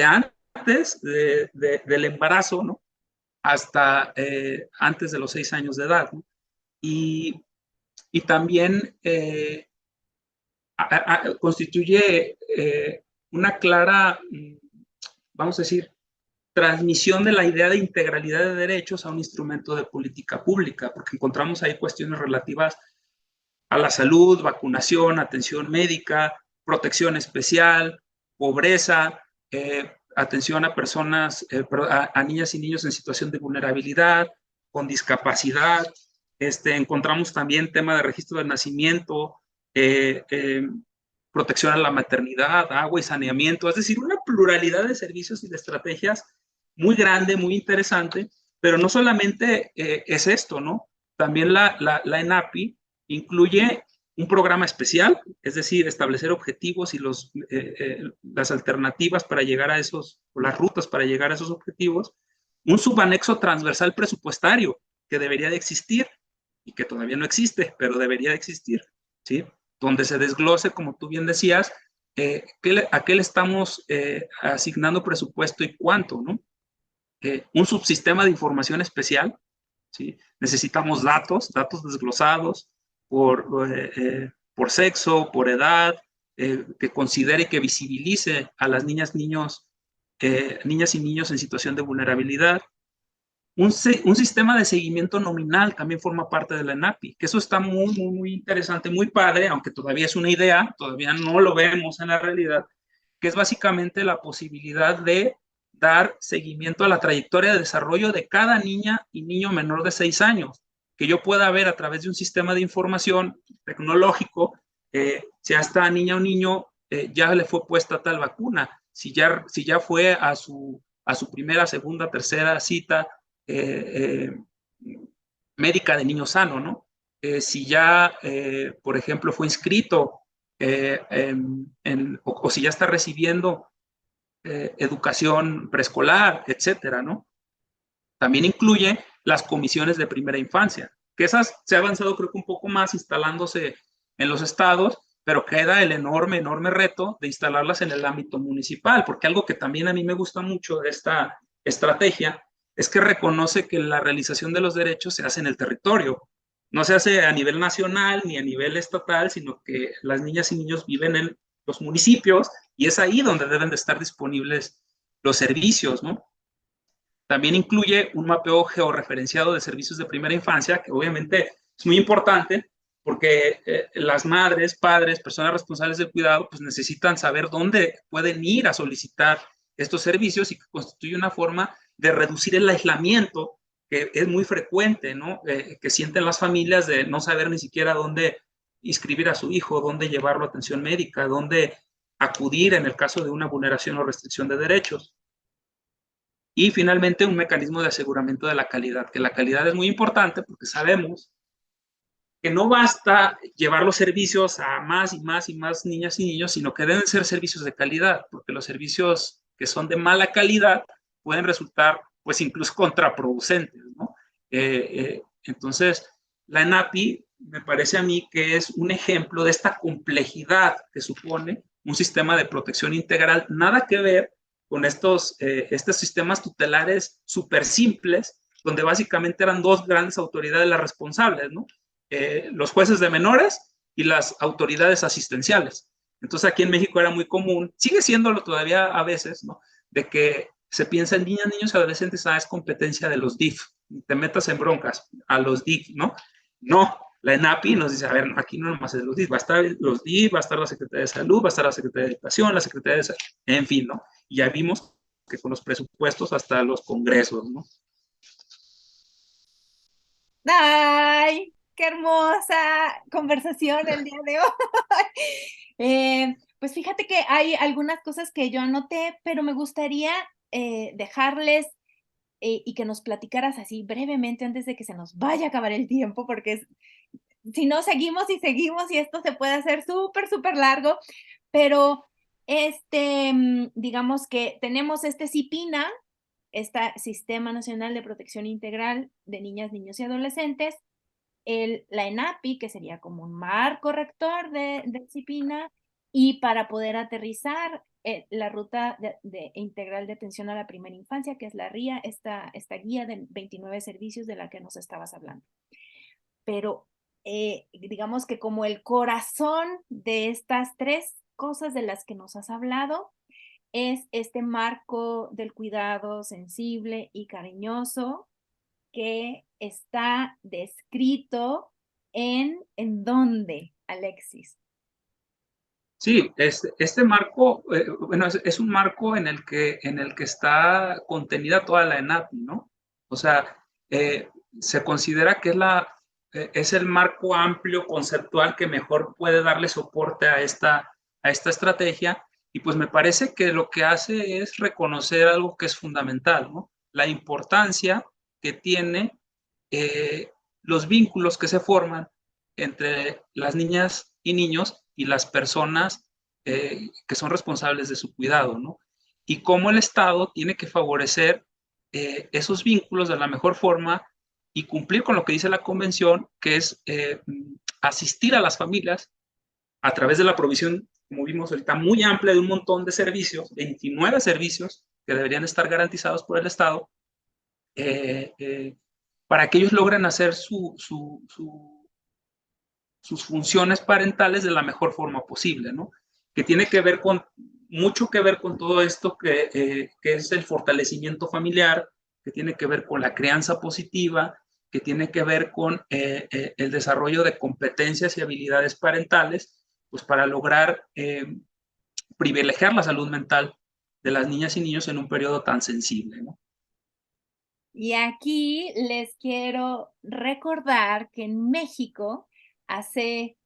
antes del embarazo, ¿no? Hasta antes de los 6 años de edad, ¿no? Y, y también constituye una clara, vamos a decir, transmisión de la idea de integralidad de derechos a un instrumento de política pública, porque encontramos ahí cuestiones relativas a la salud, vacunación, atención médica, protección especial, pobreza, atención a personas, a niñas y niños en situación de vulnerabilidad, con discapacidad. Encontramos también tema de registro de nacimiento, eh, eh, protección a la maternidad, agua y saneamiento, es decir, una pluralidad de servicios y de estrategias muy grande, muy interesante, pero no solamente es esto, ¿no? También la ENAPI incluye un programa especial, es decir, establecer objetivos y las alternativas para llegar a esos, o las rutas para llegar a esos objetivos, un subanexo transversal presupuestario que debería de existir y que todavía no existe, pero debería de existir, ¿sí? Donde se desglose, como tú bien decías, a qué le estamos asignando presupuesto y cuánto, ¿no? Un subsistema de información especial, ¿sí? Necesitamos datos desglosados por sexo, por edad, que considere y que visibilice a las niñas y niños en situación de vulnerabilidad. Un sistema de seguimiento nominal también forma parte de la ENAPI, que eso está muy, muy, muy interesante, muy padre, aunque todavía es una idea, todavía no lo vemos en la realidad, que es básicamente la posibilidad de dar seguimiento a la trayectoria de desarrollo de cada niña y niño menor de 6 años, que yo pueda ver a través de un sistema de información tecnológico si a esta niña o niño ya le fue puesta tal vacuna, si ya fue a su primera, segunda, tercera cita eh, médica de niño sano, ¿no? Si ya, por ejemplo, fue inscrito o si ya está recibiendo educación preescolar, etcétera, ¿no? También incluye las comisiones de primera infancia, que esas se ha avanzado creo que un poco más instalándose en los estados, pero queda el enorme, enorme reto de instalarlas en el ámbito municipal, porque algo que también a mí me gusta mucho de esta estrategia es que reconoce que la realización de los derechos se hace en el territorio, no se hace a nivel nacional ni a nivel estatal, sino que las niñas y niños viven en los municipios y es ahí donde deben de estar disponibles los servicios, ¿no? También incluye un mapeo georreferenciado de servicios de primera infancia, que obviamente es muy importante porque las madres, padres, personas responsables del cuidado, pues necesitan saber dónde pueden ir a solicitar estos servicios y que constituye una forma de reducir el aislamiento que es muy frecuente, ¿no? Que sienten las familias de no saber ni siquiera dónde inscribir a su hijo, dónde llevarlo a atención médica, dónde acudir en el caso de una vulneración o restricción de derechos. Y finalmente, un mecanismo de aseguramiento de la calidad, que la calidad es muy importante porque sabemos que no basta llevar los servicios a más y más y más niñas y niños, sino que deben ser servicios de calidad, porque los servicios que son de mala calidad pueden resultar, pues, incluso contraproducentes, ¿no? Entonces, la ENAPI me parece a mí que es un ejemplo de esta complejidad que supone un sistema de protección integral, nada que ver con estos sistemas tutelares súper simples, donde básicamente eran dos grandes autoridades las responsables, ¿no? Los jueces de menores y las autoridades asistenciales. Entonces aquí en México era muy común, sigue siéndolo todavía a veces, ¿no? De que se piensa en niñas, niños y adolescentes, es competencia de los DIF, te metas en broncas a los DIF, ¿no? No, la ENAPI nos dice, a ver, aquí no nomás es los DIF, va a estar los DIF, va a estar la Secretaría de Salud, va a estar la Secretaría de Educación, la Secretaría de Salud, en fin, ¿no? Y ya vimos que con los presupuestos hasta los congresos, ¿no? ¡Ay! ¡Qué hermosa conversación el día de hoy! Pues fíjate que hay algunas cosas que yo anoté, pero me gustaría dejarles y que nos platicaras así brevemente antes de que se nos vaya a acabar el tiempo, porque si no seguimos y seguimos y esto se puede hacer súper, súper largo, pero digamos que tenemos este CIPINA, este Sistema Nacional de Protección Integral de Niñas, Niños y Adolescentes, la ENAPI, que sería como un marco rector de CIPINA, y para poder aterrizar la ruta integral de atención a la primera infancia, que es la RIA, esta guía de 29 servicios de la que nos estabas hablando. Pero digamos que como el corazón de estas tres cosas de las que nos has hablado es este marco del cuidado sensible y cariñoso que está descrito ¿en dónde, Alexis? Sí, este marco, bueno, es un marco en el que está contenida toda la ENAPI, ¿no? O sea, se considera que es el marco amplio conceptual que mejor puede darle soporte a esta estrategia, y pues me parece que lo que hace es reconocer algo que es fundamental, ¿no? La importancia que tiene eh, los vínculos que se forman entre las niñas y niños y las personas que son responsables de su cuidado, ¿no? Y cómo el Estado tiene que favorecer esos vínculos de la mejor forma y cumplir con lo que dice la Convención, que es asistir a las familias a través de la provisión, como vimos ahorita, muy amplia de un montón de servicios, 29 servicios que deberían estar garantizados por el Estado, eh, eh, para que ellos logren hacer sus funciones parentales de la mejor forma posible, ¿no? Que tiene que ver con, mucho que ver con todo esto que es el fortalecimiento familiar, que tiene que ver con la crianza positiva, que tiene que ver con el desarrollo de competencias y habilidades parentales, pues para lograr privilegiar la salud mental de las niñas y niños en un periodo tan sensible, ¿no? Y aquí les quiero recordar que en México hace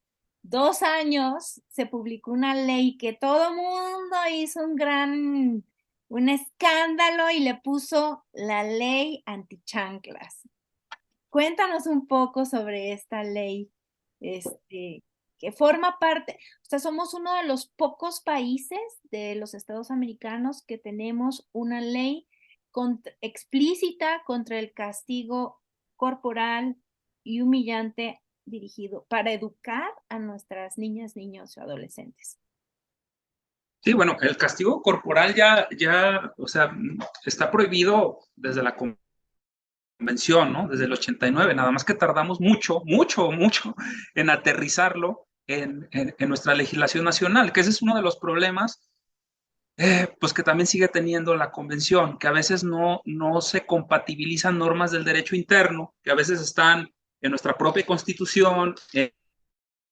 2 años se publicó una ley que todo mundo hizo un escándalo y le puso la ley antichanclas. Cuéntanos un poco sobre esta ley, que forma parte, o sea, somos uno de los pocos países de los Estados americanos que tenemos una ley explícita contra el castigo corporal y humillante dirigido para educar a nuestras niñas, niños y adolescentes. Sí, bueno, el castigo corporal o sea, está prohibido desde la convención, ¿no? Desde el 89, nada más que tardamos mucho, mucho, mucho en aterrizarlo en nuestra legislación nacional, que ese es uno de los problemas, pues que también sigue teniendo la convención, que a veces no se compatibilizan normas del derecho interno, que a veces están en nuestra propia constitución, en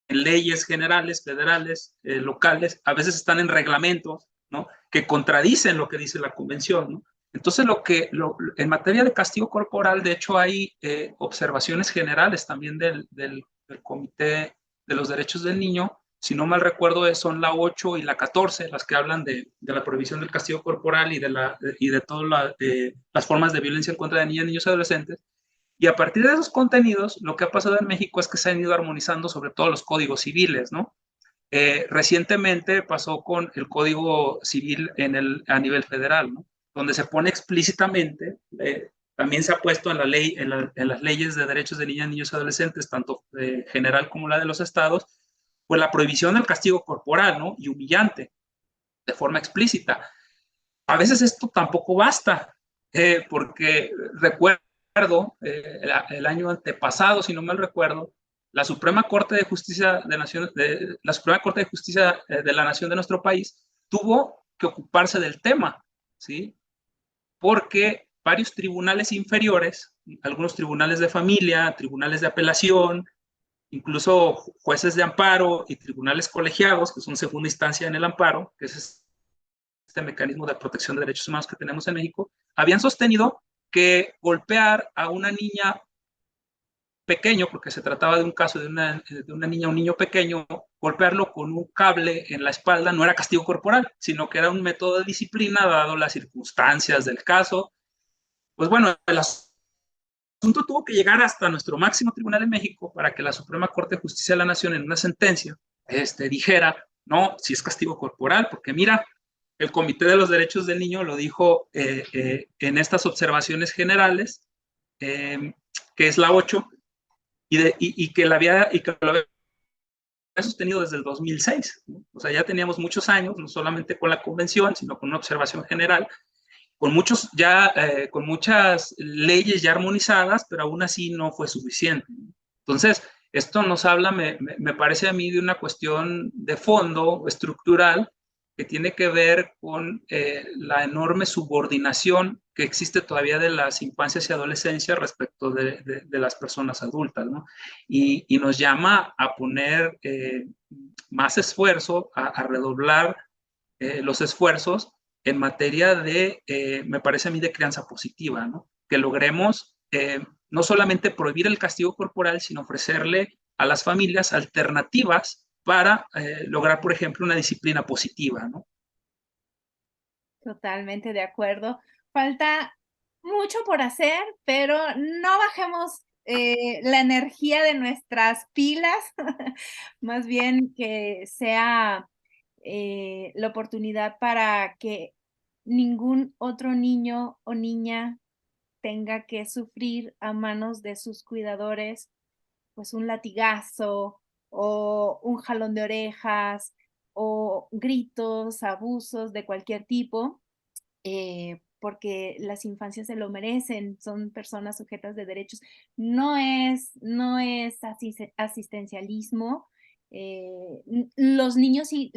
leyes generales, federales, locales, a veces están en reglamentos, ¿no? Que contradicen lo que dice la convención, ¿no? Entonces, en materia de castigo corporal, de hecho, hay observaciones generales también del Comité de los Derechos del Niño. Si no mal recuerdo, son la 8 y la 14 las que hablan de la prohibición del castigo corporal y de todas las formas de violencia en contra de niñas, niños y adolescentes. Y a partir de esos contenidos, lo que ha pasado en México es que se han ido armonizando sobre todo los códigos civiles, ¿no? Recientemente pasó con el Código Civil a nivel federal, ¿no? Donde se pone explícitamente, también se ha puesto en la ley, en las leyes de derechos de niñas, niños y adolescentes, tanto general como la de los estados, pues la prohibición del castigo corporal, ¿no? Y humillante, de forma explícita. A veces esto tampoco basta, porque recuerdo el año antepasado, si no mal recuerdo, la Suprema Corte de Justicia la Suprema Corte de Justicia de la Nación de nuestro país tuvo que ocuparse del tema, ¿sí? Porque varios tribunales inferiores, algunos tribunales de familia, tribunales de apelación, incluso jueces de amparo y tribunales colegiados, que son segunda instancia en el amparo, que es este mecanismo de protección de derechos humanos que tenemos en México, habían sostenido que golpear a una niña pequeño, porque se trataba de un caso de una niña o un niño pequeño, golpearlo con un cable en la espalda no era castigo corporal, sino que era un método de disciplina dado las circunstancias del caso. pues bueno, el asunto tuvo que llegar hasta nuestro máximo tribunal en México para que la Suprema Corte de Justicia de la Nación en una sentencia dijera, no, si es castigo corporal, porque mira, el Comité de los Derechos del Niño lo dijo en estas observaciones generales, que es la 8, y que lo había sostenido desde el 2006, ¿no? O sea, ya teníamos muchos años, no solamente con la convención, sino con una observación general, con muchas leyes ya armonizadas, pero aún así no fue suficiente. Entonces, esto nos habla, me parece a mí, de una cuestión de fondo, estructural, que tiene que ver con la enorme subordinación que existe todavía de las infancias y adolescencias respecto de las personas adultas, ¿no? Y nos llama a poner más esfuerzo, a redoblar los esfuerzos en materia me parece a mí, de crianza positiva, ¿no? Que logremos no solamente prohibir el castigo corporal, sino ofrecerle a las familias alternativas para lograr, por ejemplo, una disciplina positiva, ¿no? Totalmente de acuerdo. Falta mucho por hacer, pero no bajemos la energía de nuestras pilas, más bien que sea la oportunidad para que ningún otro niño o niña tenga que sufrir a manos de sus cuidadores, pues un latigazo o un jalón de orejas o gritos, abusos de cualquier tipo, porque las infancias se lo merecen, son personas sujetas de derechos. No es asistencialismo. Los niños y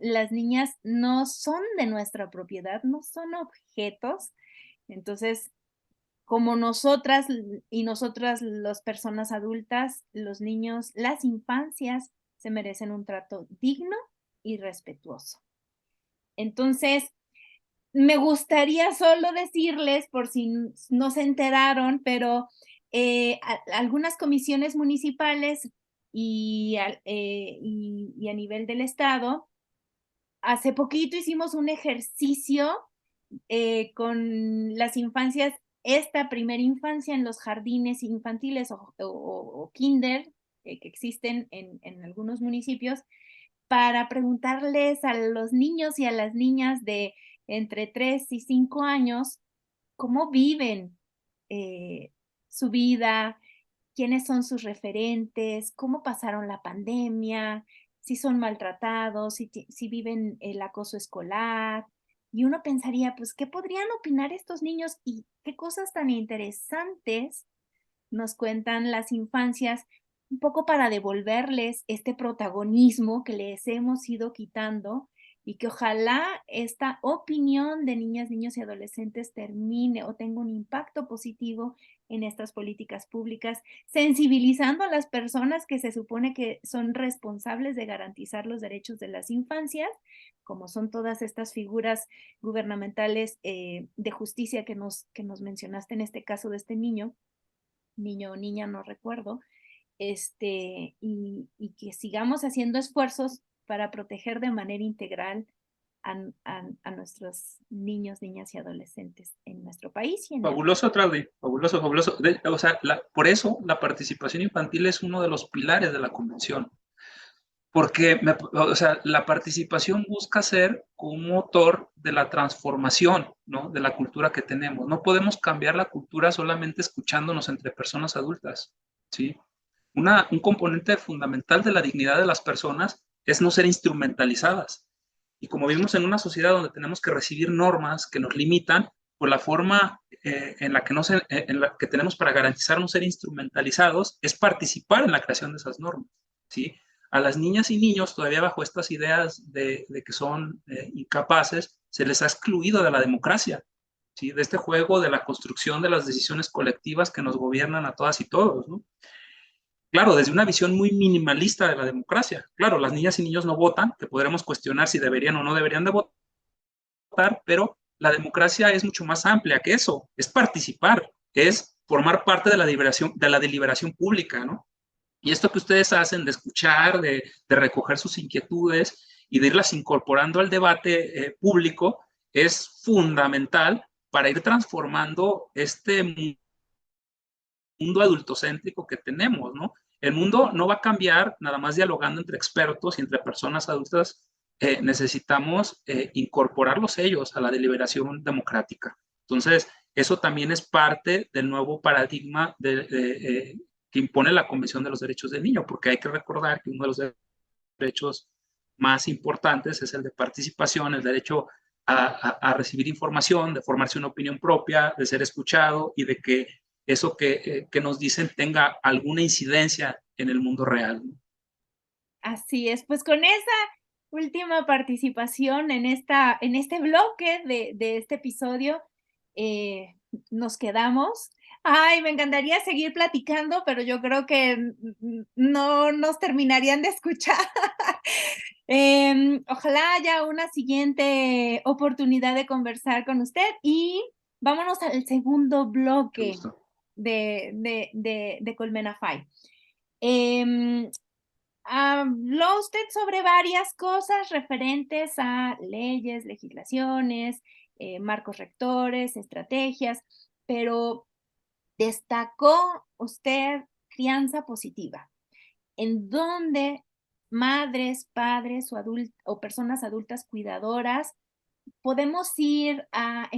las niñas no son de nuestra propiedad, no son objetos. Entonces, como nosotras y nosotras, las personas adultas, los niños, las infancias se merecen un trato digno y respetuoso. Entonces, me gustaría solo decirles, por si no se enteraron, pero algunas comisiones municipales y a nivel del estado, hace poquito hicimos un ejercicio con las infancias, esta primera infancia en los jardines infantiles o kinder que existen en algunos municipios, para preguntarles a los niños y a las niñas de entre 3 y 5 años cómo viven eh, su vida, quiénes son sus referentes, cómo pasaron la pandemia, si son maltratados, si viven el acoso escolar. Y uno pensaría, pues, ¿qué podrían opinar estos niños y qué cosas tan interesantes nos cuentan las infancias, un poco para devolverles este protagonismo que les hemos ido quitando, y que ojalá esta opinión de niñas, niños y adolescentes termine o tenga un impacto positivo en estas políticas públicas, sensibilizando a las personas que se supone que son responsables de garantizar los derechos de las infancias, como son todas estas figuras gubernamentales de justicia que nos mencionaste en este caso de este niño o niña, no recuerdo, y que sigamos haciendo esfuerzos para proteger de manera integral a nuestros niños, niñas y adolescentes en nuestro país y en el mundo. Fabuloso, Traudy, fabuloso, fabuloso. O sea, por eso la participación infantil es uno de los pilares de la convención, porque o sea, la participación busca ser un motor de la transformación, ¿no? De la cultura que tenemos. No podemos cambiar la cultura solamente escuchándonos entre personas adultas, ¿sí? Un componente fundamental de la dignidad de las personas es no ser instrumentalizadas. Y como vivimos en una sociedad donde tenemos que recibir normas que nos limitan, pues la forma en la que tenemos para garantizar no ser instrumentalizados es participar en la creación de esas normas, ¿sí? A las niñas y niños, todavía bajo estas ideas de que son incapaces, se les ha excluido de la democracia, ¿sí? De este juego de la construcción de las decisiones colectivas que nos gobiernan a todas y todos, ¿no? Claro, desde una visión muy minimalista de la democracia. Claro, las niñas y niños no votan, que podremos cuestionar si deberían o no deberían de votar, pero la democracia es mucho más amplia que eso, es participar, es formar parte de la deliberación pública, ¿no? Y esto que ustedes hacen de escuchar, de recoger sus inquietudes y de irlas incorporando al debate público es fundamental para ir transformando este mundo adultocéntrico que tenemos, ¿no? El mundo no va a cambiar nada más dialogando entre expertos y entre personas adultas. Necesitamos incorporarlos ellos a la deliberación democrática. Entonces, eso también es parte del nuevo paradigma que impone la Convención de los Derechos del Niño, porque hay que recordar que uno de los derechos más importantes es el de participación, el derecho a recibir información, de formarse una opinión propia, de ser escuchado y de que eso que nos dicen tenga alguna incidencia en el mundo real. Así es, pues con esa última participación en este bloque de este episodio, nos quedamos. Ay, me encantaría seguir platicando, pero yo creo que no nos terminarían de escuchar. Ojalá haya una siguiente oportunidad de conversar con usted y vámonos al segundo bloque de Colmena Five. Habló usted sobre varias cosas referentes a leyes, legislaciones, marcos rectores, estrategias, pero destacó usted crianza positiva, en donde madres, padres o personas adultas cuidadoras podemos ir a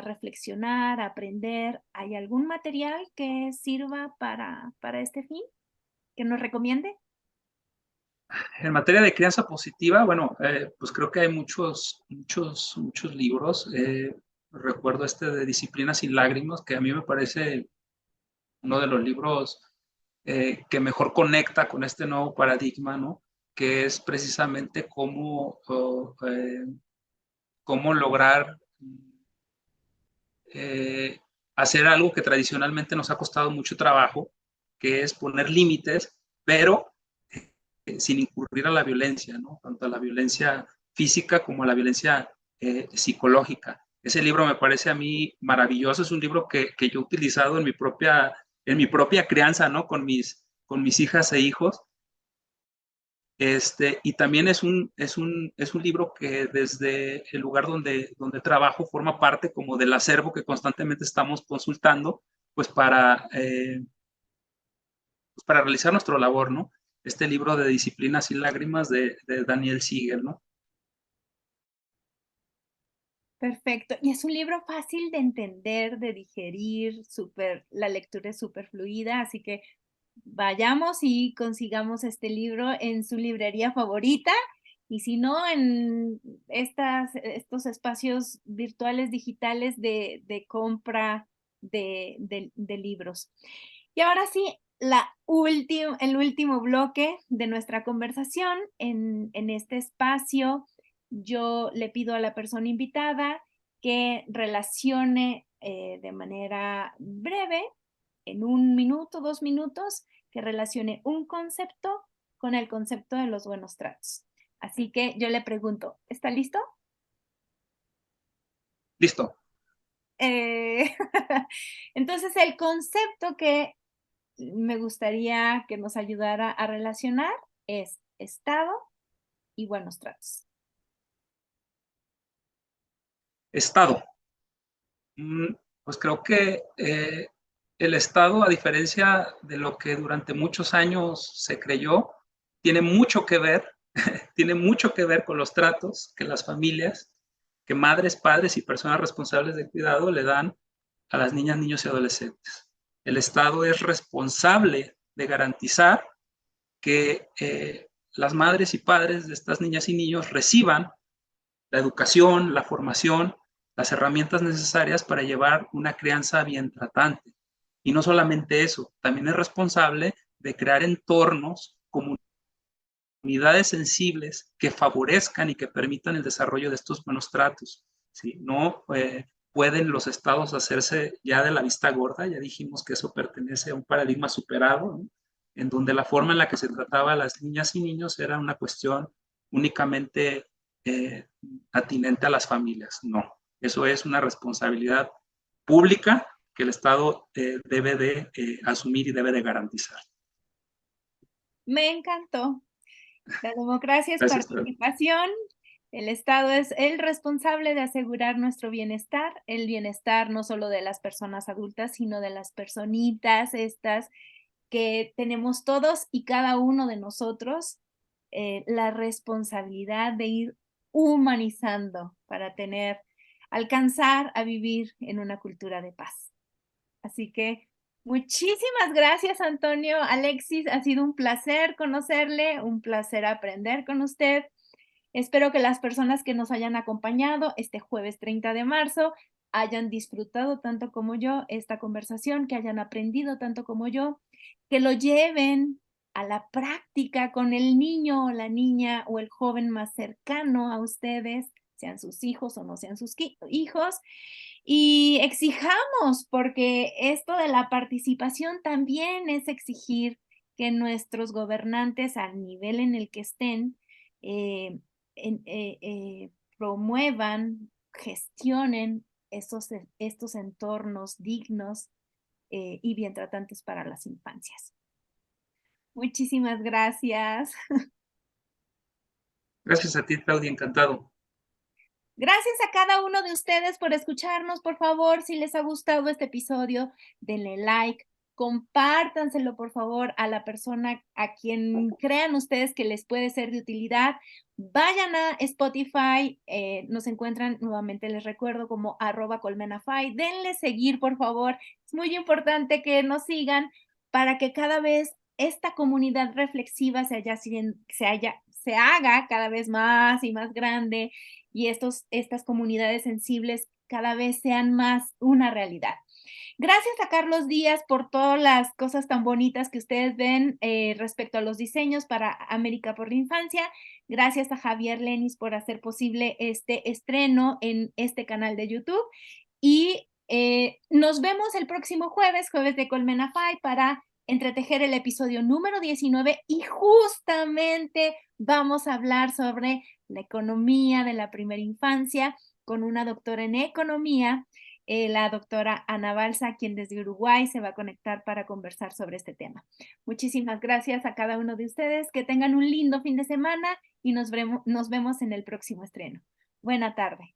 reflexionar, a aprender. ¿Hay algún material que sirva para este fin que nos recomiende? En materia de crianza positiva, bueno, pues creo que hay muchos libros. Recuerdo este de Disciplina sin lágrimas, que a mí me parece uno de los libros que mejor conecta con este nuevo paradigma, ¿no? Que es precisamente cómo lograr eh, hacer algo que tradicionalmente nos ha costado mucho trabajo, que es poner límites, pero sin incurrir a la violencia, ¿no? Tanto a la violencia física como a la violencia psicológica. Ese libro me parece a mí maravilloso, es un libro que yo he utilizado en mi propia crianza, ¿no? Con mis hijas e hijos. Y también es un libro que desde el lugar donde trabajo forma parte como del acervo que constantemente estamos consultando, pues para realizar nuestra labor, ¿no? Este libro de Disciplinas y Lágrimas de Daniel Siegel, ¿no? Perfecto. Y es un libro fácil de entender, de digerir, la lectura es súper fluida, así que vayamos y consigamos este libro en su librería favorita y si no, en estos espacios virtuales digitales de compra de libros. Y ahora sí, el último bloque de nuestra conversación en este espacio, yo le pido a la persona invitada que relacione de manera breve, en 1 minuto, 2 minutos, que relacione un concepto con el concepto de los buenos tratos. Así que yo le pregunto, ¿está listo? Listo. Entonces, el concepto que me gustaría que nos ayudara a relacionar es Estado y buenos tratos. Estado. Pues creo que el Estado, a diferencia de lo que durante muchos años se creyó, tiene mucho que ver, tiene mucho que ver con los tratos que las familias, que madres, padres y personas responsables de cuidado le dan a las niñas, niños y adolescentes. El Estado es responsable de garantizar que las madres y padres de estas niñas y niños reciban la educación, la formación, las herramientas necesarias para llevar una crianza bien tratante. Y no solamente eso, también es responsable de crear entornos, comunidades sensibles que favorezcan y que permitan el desarrollo de estos buenos tratos. ¿Sí? No pueden los estados hacerse ya de la vista gorda, ya dijimos que eso pertenece a un paradigma superado, ¿no? En donde la forma en la que se trataba a las niñas y niños era una cuestión únicamente eh, atinente a las familias. No, eso es una responsabilidad pública que el Estado debe de asumir y debe de garantizar. Me encantó. La democracia es Gracias. participación El Estado es el responsable de asegurar nuestro bienestar, el bienestar no solo de las personas adultas, sino de las personitas estas que tenemos todos y cada uno de nosotros la responsabilidad de ir humanizando para alcanzar a vivir en una cultura de paz. Así que muchísimas gracias, Antonio. Alexis, ha sido un placer conocerle, un placer aprender con usted. Espero que las personas que nos hayan acompañado este jueves 30 de marzo hayan disfrutado tanto como yo esta conversación, que hayan aprendido tanto como yo, que lo lleven a la práctica con el niño o la niña o el joven más cercano a ustedes, sean sus hijos o no sean sus hijos, y exijamos, porque esto de la participación también es exigir que nuestros gobernantes, al nivel en el que estén, eh, promuevan, gestionen estos entornos dignos y bien tratantes para las infancias. Muchísimas gracias. Gracias a ti, Claudia, encantado. Gracias a cada uno de ustedes por escucharnos. Por favor, si les ha gustado este episodio, denle like, compártanselo por favor a la persona a quien crean ustedes que les puede ser de utilidad. Vayan a Spotify, nos encuentran nuevamente, les recuerdo, como @colmenafy. Denle seguir, por favor. Es muy importante que nos sigan para que cada vez esta comunidad reflexiva se haga cada vez más y más grande y estas comunidades sensibles cada vez sean más una realidad. Gracias a Carlos Díaz por todas las cosas tan bonitas que ustedes ven respecto a los diseños para América por la Infancia. Gracias a Javier Lenis por hacer posible este estreno en este canal de YouTube. Y nos vemos el próximo jueves de Colmenafy, para entretejer el episodio número 19 y justamente vamos a hablar sobre la economía de la primera infancia con una doctora en economía, la doctora Ana Balsa, quien desde Uruguay se va a conectar para conversar sobre este tema. Muchísimas gracias a cada uno de ustedes, que tengan un lindo fin de semana y nos vemos en el próximo estreno. Buena tarde.